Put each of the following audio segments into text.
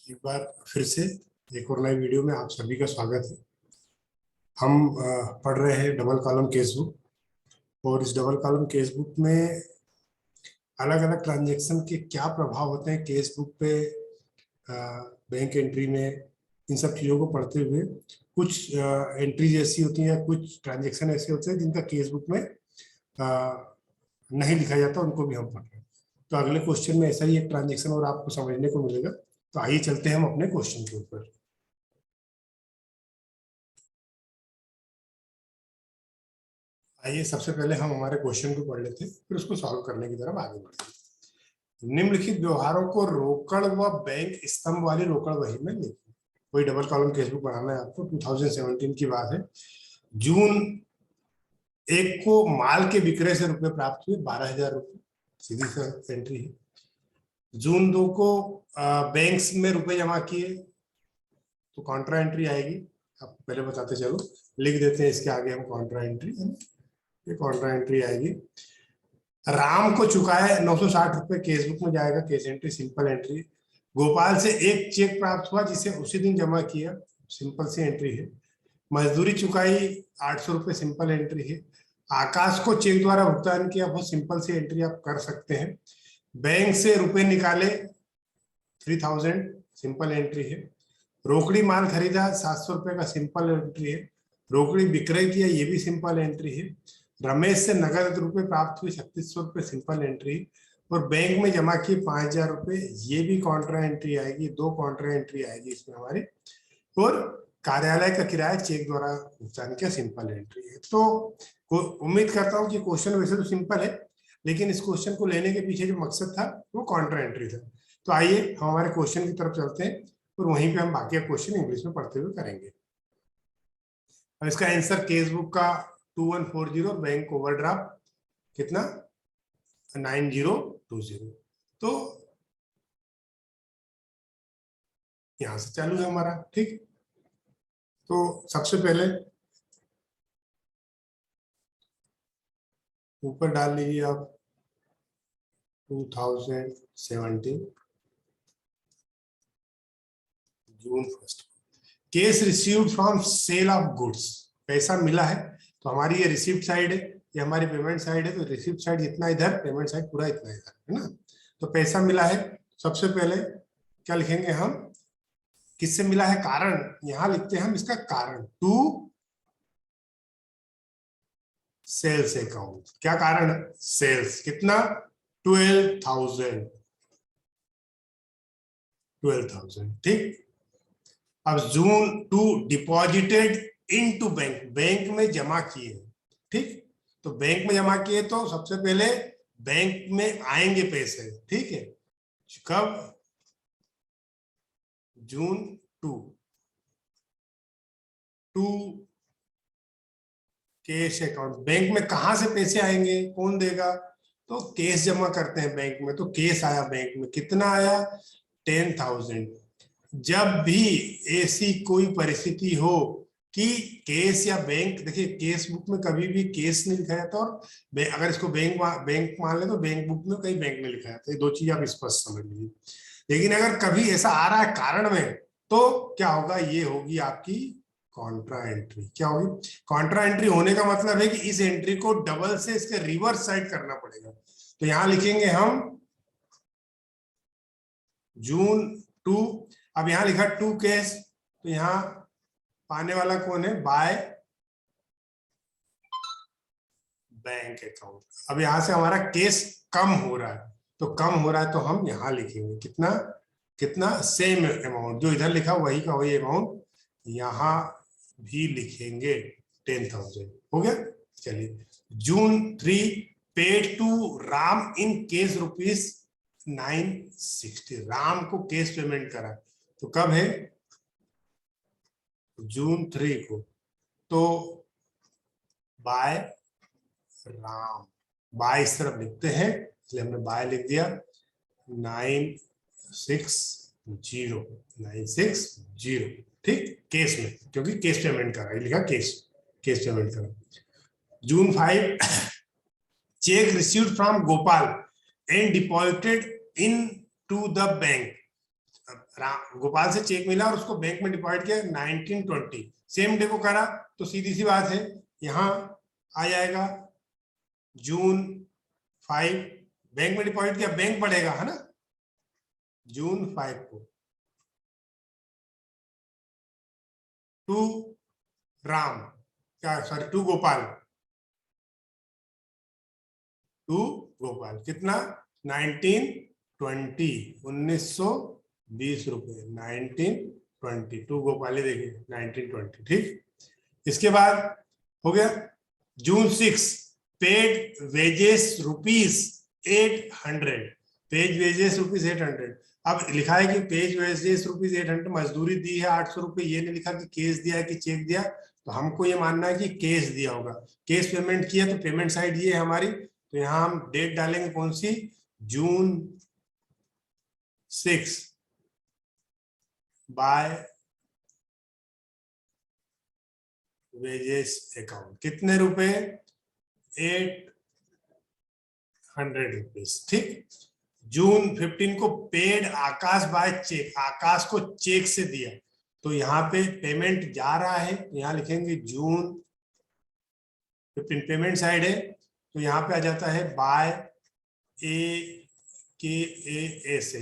एक बार फिर से एक और नई वीडियो में आप सभी का स्वागत है। हम पढ़ रहे हैं डबल कॉलम केस बुक, और इस डबल कॉलम केस बुक में अलग अलग ट्रांजैक्शन के क्या प्रभाव होते हैं केस बुक पे, बैंक एंट्री में, इन सब चीज़ों को पढ़ते हुए कुछ एंट्रीज ऐसी होती हैं या कुछ ट्रांजैक्शन ऐसे होते हैं जिनका केस बुक में नहीं लिखा जाता, उनको भी हम पढ़ रहे हैं। तो अगले क्वेश्चन में ऐसा ही एक ट्रांजैक्शन और आपको समझने को मिलेगा। तो आइए चलते हैं हम अपने क्वेश्चन के ऊपर। आइए सबसे पहले हम हमारे क्वेश्चन को पढ़ लेते हैं, फिर उसको सॉल्व करने की तरफ आगे बढ़ते हैं। निम्नलिखित व्यवहारों को रोकड़ व बैंक स्तंभ वाली रोकड़ वही में लिखें। कोई डबल कॉलम केसबुक बनाना है आपको। 2017 की बात है। जून 1 को माल के विक्रय से रुपए प्राप्त हुए 12,000 रुपए, सीधी सी एंट्री है। जून 2 को बैंक्स में रुपए जमा किए तो कॉन्ट्रा एंट्री आएगी। आप पहले बताते चलो, लिख देते हैं इसके आगे हम कॉन्ट्रा एंट्री, ये कॉन्ट्रा एंट्री आएगी। राम को चुकाया 960 रुपए, केस बुक में जाएगा, case entry, simple entry. Gopal से एक चेक प्राप्त हुआ जिसे उसी दिन जमा किया, सिंपल सी एंट्री है। मजदूरी चुकाई 800 रुपए, सिंपल एंट्री है। आकाश को चेक द्वारा भुगतान किया, बहुत सिंपल सी एंट्री आप कर सकते हैं। बैंक से रुपए निकाले 3000, सिंपल एंट्री है। रोकड़ी माल खरीदा 700 रुपए का, सिंपल एंट्री है। रोकड़ी विक्रय किया, ये भी सिंपल एंट्री है। रमेश से नगद रुपए प्राप्त हुए 3600 रुपए, सिंपल एंट्री। और बैंक में जमा किए 5000 रुपए, ये भी कॉन्ट्रा एंट्री आएगी। 2 कॉन्ट्रा एंट्री आएगी इसमें हमारी। और कार्यालय का किराया चेक द्वारा भुगतान किया, सिंपल एंट्री है। तो उम्मीद करता हूँ कि क्वेश्चन वैसे तो सिंपल है, लेकिन इस क्वेश्चन को लेने के पीछे जो मकसद था वो कॉन्ट्रा एंट्री था। तो आइए हम हमारे क्वेश्चन की तरफ चलते हैं और वहीं पे हम बाकी क्वेश्चन इंग्लिश में पढ़ते हुए करेंगे। और इसका आंसर केस बुक का 2140, बैंक ओवरड्राफ्ट कितना 9020। तो यहां से चालू है हमारा। ठीक, तो सबसे पहले ऊपर डाल लीजिए आप 2017 June 1। Cash received from sale of goods, पैसा मिला है। तो हमारी ये रिसिप्ट साइड है, ये हमारी पेमेंट साइड है। तो रिसिप्ट साइड जितना इधर, पेमेंट साइड पूरा इतना इधर, है ना। तो पैसा मिला है, सबसे पहले क्या लिखेंगे हम, किससे मिला है, कारण। यहां लिखते हैं हम इसका कारण, टू सेल्स अकाउंट। क्या कारण है, सेल्स। कितना 12,000। ठीक। अब जून 2 डिपॉजिटेड इनटू बैंक, बैंक में जमा किए। ठीक, तो बैंक में जमा किए तो सबसे पहले बैंक में आएंगे पैसे। ठीक है, कब, जून 2 कैश अकाउंट। बैंक में कहां से पैसे आएंगे, कौन देगा, तो केस जमा करते हैं बैंक में। तो केस आया बैंक में, कितना आया 10,000। जब भी ऐसी कोई परिस्थिति हो कि केस या बैंक, देखिए केस बुक में कभी भी केस नहीं लिखा जाता, और अगर इसको बैंक मान ले तो बैंक बुक में कहीं बैंक नहीं लिखा जाता। ये 2 चीज आप स्पष्ट समझ लीजिए। लेकिन अगर कभी ऐसा आ रहा है कारण में, तो क्या होगा, ये होगी आपकी कॉन्ट्रा एंट्री। क्या होगी, कॉन्ट्रा एंट्री होने का मतलब है कि इस एंट्री को डबल से इसके रिवर्स साइड करना पड़ेगा। तो यहां लिखेंगे हम जून 2। अब यहां लिखा 2 केस, तो यहां पाने वाला कौन है, बाय बैंक अकाउंट। अब यहां से हमारा केस कम हो रहा है, तो कम हो रहा है तो हम यहां लिखेंगे कितना, कितना सेम अमाउंट, जो इधर लिखा वही का वही अमाउंट यहां भी लिखेंगे, 10,000 हो गया। चलिए, June 3 paid to Ram in cash rupees 960, राम को केस पेमेंट करा। तो कब है, जून 3 को। तो बाय राम, बाय इस तरफ लिखते हैं, इसलिए हमने बाय लिख दिया 960। ठीक, केस में, क्योंकि केस पेमेंट कर रहा है, लिखा केस पेमेंट कर रहा। June 5 cheque received from Gopal and deposited in to the bank. Gopal से चेक मिला और उसको बैंक में डिपॉजिट किया 1920, सेम डे को करा, तो सीधी सी बात है यहां आ जाएगा जून 5, बैंक में डिपॉजिट किया, बैंक बढ़ेगा है ना, जून 5 को टू राम, क्या sorry to Gopal, to Gopal कितना 1920 रुपए 1920 टू गोपाल, देखिए 1920, ठीक। इसके बाद हो गया जून 6, पेड वेजेस ₹800, पेज वेजेस ₹800। अब लिखा है कि पेज वेजेस ₹800, मजदूरी दी है 800 रुपए, ये नहीं लिखा कि केस दिया है कि चेक दिया, तो हमको ये मानना है कि केस दिया होगा, केस पेमेंट किया, तो पेमेंट साइड ये है हमारी, तो यहां हम डेट डालेंगे कौन सी, जून 6 बाय वेजेस अकाउंट, कितने रुपए, 800 रुपीज, ठीक। जून 15 को पेड आकाश बाय चेक, आकाश को चेक से दिया, तो यहाँ पे पेमेंट जा रहा है, तो यहाँ लिखेंगे जून 15 पेमेंट साइड है, तो यहाँ पे आ जाता है बाय AKAS।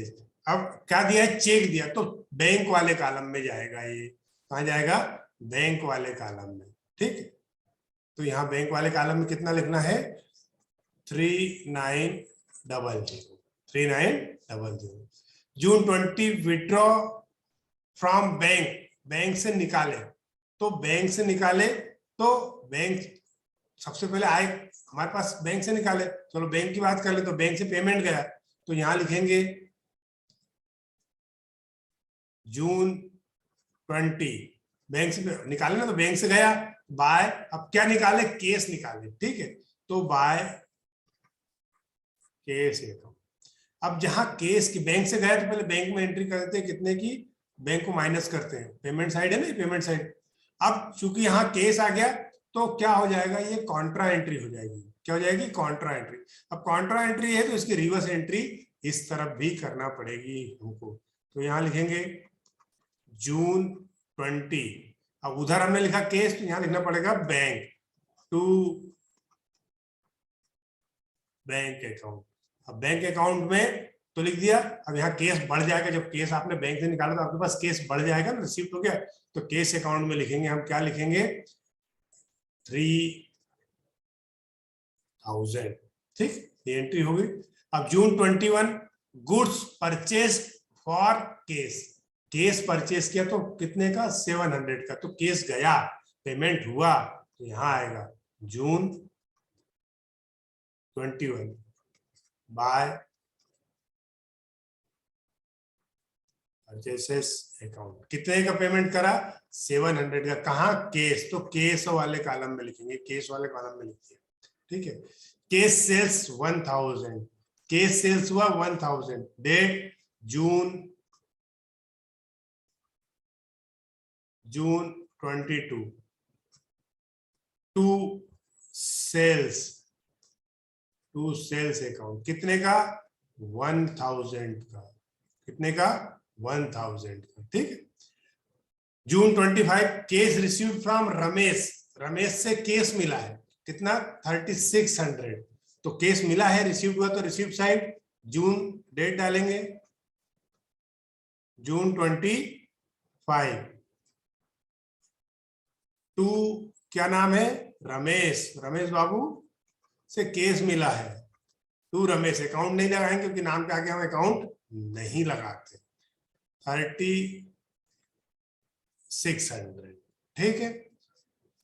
अब क्या दिया है, चेक दिया, तो बैंक वाले कॉलम में जाएगा, ये कहाँ जाएगा, बैंक वाले कॉलम में, ठीक। तो यहाँ बैंक वाले कॉलम में कितना लिखना है, 3900। जून 20 विड्रॉ फ्रॉम बैंक, बैंक से निकाले, तो बैंक से निकाले, तो बैंक सबसे पहले आए हमारे पास, बैंक से निकाले, चलो बैंक की बात कर ले, तो बैंक से पेमेंट गया, तो यहां लिखेंगे जून 20, बैंक से निकाले ना, तो बैंक से गया, बाय, अब क्या निकाले, केस निकाले, ठीक है, तो बाय केस अकाउंट। अब जहां केस की बैंक से गया, तो पहले बैंक में एंट्री करते हैं कितने की, बैंक को माइनस करते हैं, पेमेंट साइड है ना, पेमेंट साइड। अब चूंकि यहाँ केस आ गया, तो क्या हो जाएगा, ये कॉन्ट्रा एंट्री हो जाएगी, क्या हो जाएगी, कॉन्ट्रा एंट्री। अब कॉन्ट्रा एंट्री है, तो इसकी रिवर्स एंट्री इस तरफ भी करना पड़ेगी हमको, तो यहाँ लिखेंगे जून 20, अब उधर हमने लिखा केस, तो यहाँ लिखना पड़ेगा बैंक, टू बैंक अकाउंट। अब बैंक अकाउंट में तो लिख दिया, अब यहाँ केस बढ़ जाएगा, जब केस आपने बैंक से निकाला तो आपके पास केस बढ़ जाएगा ना, रिसीव्ड हो गया, तो केस अकाउंट में लिखेंगे हम, क्या लिखेंगे, 3000, ठीक, ये एंट्री हो गई। अब जून 21 goods purchase for case, case purchase किया तो कितने का, 700 का, तो केस गया, पेमेंट हुआ, तो यहां आएगा जून 21 बाय परचेसेस अकाउंट, कितने का पेमेंट करा, 700 का, कहा, केस, तो केस वाले कॉलम में लिखेंगे, केस वाले कॉलम में लिखिए, ठीक है। केस सेल्स 1000, केस सेल्स हुआ 1000, date June 22, to sales account, कितने का, 1000 का, कितने का, 1000 का, ठीक है। जून 25 case received from Ramesh, Ramesh से केस मिला है, कितना, 3600, तो केस मिला है, रिसीव्ड हुआ, तो रिसीव्ड साइड जून, डेट डालेंगे जून 25, टू क्या नाम है, रमेश, रमेश बाबू से केस मिला है, टू रमेश, अकाउंट नहीं लगाएंगे क्योंकि नाम के आगे हम अकाउंट नहीं लगाते, 3600, ठीक है।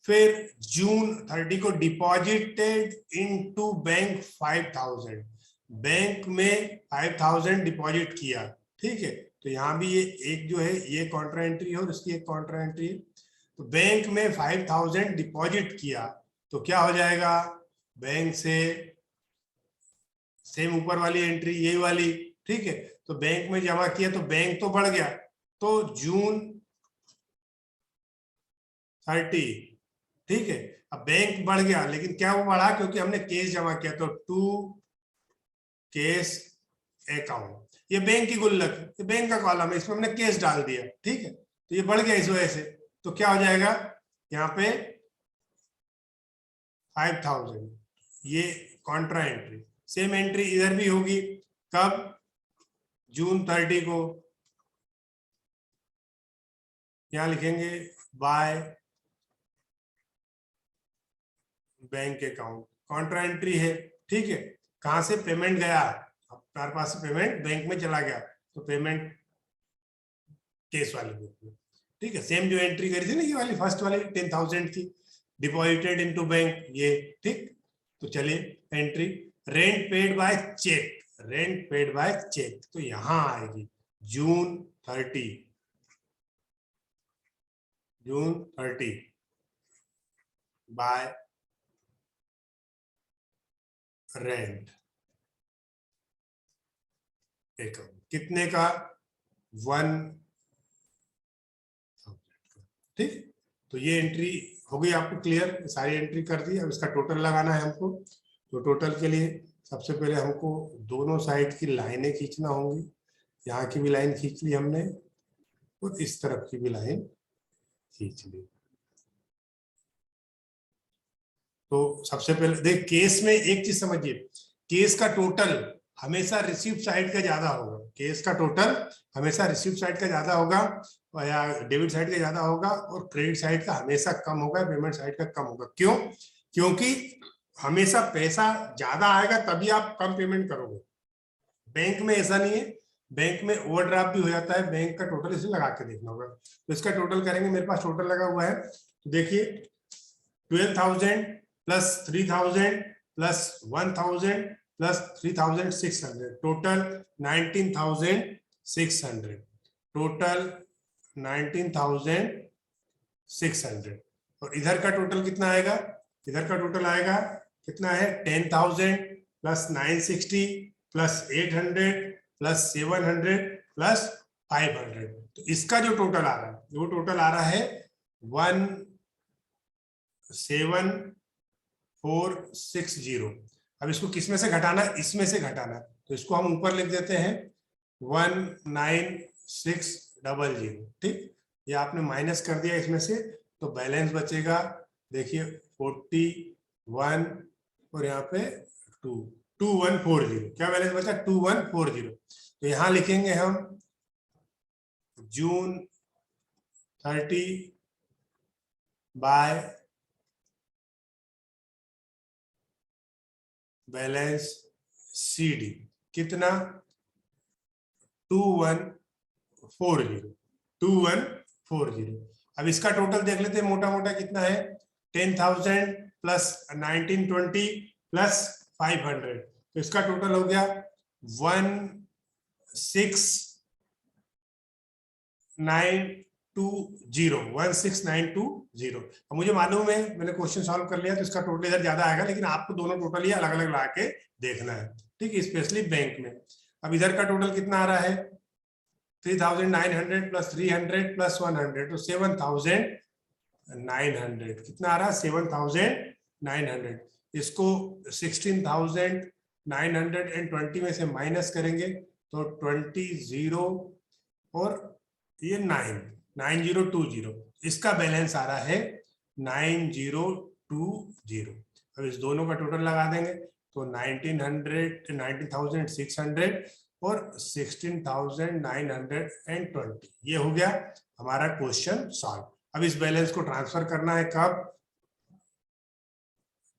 फिर जून 30 को डिपॉजिटेड इनटू बैंक 5000, बैंक में 5000 डिपॉजिट किया, ठीक है, तो यहां भी ये एक जो है ये कॉन्ट्रा एंट्री है और इसकी एक कॉन्ट्रा एंट्री है, तो बैंक में 5000 डिपॉजिट किया, तो क्या हो जाएगा, बैंक से सेम ऊपर वाली एंट्री यही वाली, ठीक है, तो बैंक में जमा किया, तो बैंक तो बढ़ गया, तो जून 30, ठीक है। अब बैंक बढ़ गया, लेकिन क्या वो बढ़ा, क्योंकि हमने केस जमा किया, तो टू केस अकाउंट, ये बैंक की गुल्लक है, ये बैंक का कॉलम है, इसमें हमने केस डाल दिया, ठीक है, तो ये बढ़ गया इस वजह से, तो क्या हो जाएगा यहाँ पे 5000, ये कॉन्ट्रा एंट्री। सेम एंट्री इधर भी होगी, कब, जून 30 को, यहां लिखेंगे by bank account, Contra entry है, ठीक है, कहां से पेमेंट गया, हमारे पास पेमेंट बैंक में चला गया, तो पेमेंट केस वाले बुक में, ठीक है, सेम जो एंट्री करी थी ना ये वाली फर्स्ट वाली 10,000 की, डिपॉजिटेड इनटू बैंक, ये ठीक। तो चलिए entry, rent paid by cheque, rent paid by cheque, तो यहां आएगी June 30, June 30 by rent account, कितने का, 1,000 का, ठीक। तो ये एंट्री हो गई आपको क्लियर, सारी एंट्री कर दी। अब इसका टोटल लगाना है हमको, तो टोटल के लिए सबसे पहले हमको दोनों साइड की लाइनें खींचना होंगी, यहाँ की भी लाइन खींच ली हमने और इस तरफ की भी लाइन खींच ली। तो सबसे पहले देख, केस में एक चीज समझिए, केस का टोटल हमेशा रिसीव साइड का ज्यादा होगा, केस का टोटल हमेशा रिसीव साइड का ज्यादा होगा या डेबिट साइड का ज्यादा होगा, और क्रेडिट साइड का हमेशा कम होगा, पेमेंट साइड का कम होगा। क्यों? क्योंकि हमेशा पैसा ज्यादा आएगा तभी आप कम पेमेंट करोगे, बैंक में ऐसा नहीं है, बैंक में ओवरड्राफ्ट भी हो जाता है, बैंक का टोटल इसे लगा के देखना होगा। तो इसका टोटल करेंगे, मेरे पास टोटल लगा हुआ है, तो देखिए 12,000 plus 3,000 plus 1,000 plus 3,600, total 19,600, total 19,600। और इधर का टोटल कितना आएगा, इधर का टोटल आएगा कितना है, 10,000 प्लस 960 प्लस 800 प्लस 700 प्लस 500। तो इसका जो टोटल आ रहा है, वो टोटल आ रहा है 1,7,460। अब इसको किस में से घटाना है, इसमें से घटाना है, तो इसको हम ऊपर लिख देते हैं 1,9,600, ठीक। ये आपने माइनस कर दिया इसमें से, तो बैलेंस बचेगा, देखिए 41 और यहाँ पे 2140, क्या बैलेंस बचा, 2140। तो यहां लिखेंगे हम जून 30 बाय बैलेंस CD, कितना, 2140, 2140। अब इसका टोटल देख लेते हैं मोटा मोटा कितना है, 10,000 प्लस 1920 प्लस 500, तो इसका टोटल हो गया 16,920। अब मुझे मालूम है, मैंने क्वेश्चन सॉल्व कर लिया, तो इसका टोटल इधर ज्यादा आएगा, लेकिन आपको दोनों टोटल ही अलग अलग ला के देखना है, ठीक है, स्पेशली बैंक में। अब इधर का टोटल कितना आ रहा है, 3,900 प्लस 300 प्लस 100, तो 7,900, कितना आ रहा है, 7,900। इसको 16,920 में से माइनस करेंगे तो 20 और ये 9020, इसका बैलेंस आ रहा है 9020। अब इस दोनों का टोटल लगा देंगे तो 19,600 और 16,920, ये हो गया हमारा क्वेश्चन सॉल्व। अब इस बैलेंस को ट्रांसफर करना है कब,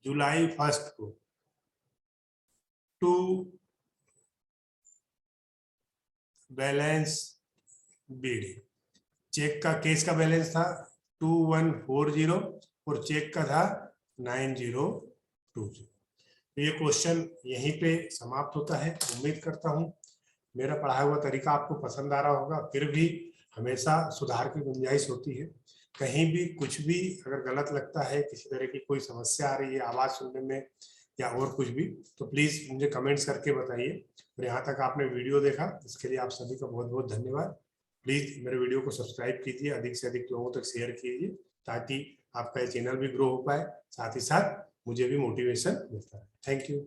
जुलाई 1 को टू बैलेंस BD। चेक का, केस का बैलेंस था 2140 और चेक का था 9020। ये क्वेश्चन यहीं पे समाप्त होता है। उम्मीद करता हूं मेरा पढ़ाया हुआ तरीका आपको पसंद आ रहा होगा। फिर भी हमेशा सुधार की गुंजाइश होती है, कहीं भी कुछ भी अगर गलत लगता है, किसी तरह की कोई समस्या आ रही है आवाज सुनने में या और कुछ भी, तो प्लीज मुझे कमेंट्स करके बताइए। और यहाँ तक आपने वीडियो देखा, इसके लिए आप सभी का बहुत बहुत धन्यवाद। प्लीज मेरे वीडियो को सब्सक्राइब कीजिए, अधिक से अधिक लोगों तक शेयर कीजिए, ताकि आपका ये चैनल भी ग्रो हो पाए, साथ ही साथ मुझे भी मोटिवेशन मिलता है। Thank you.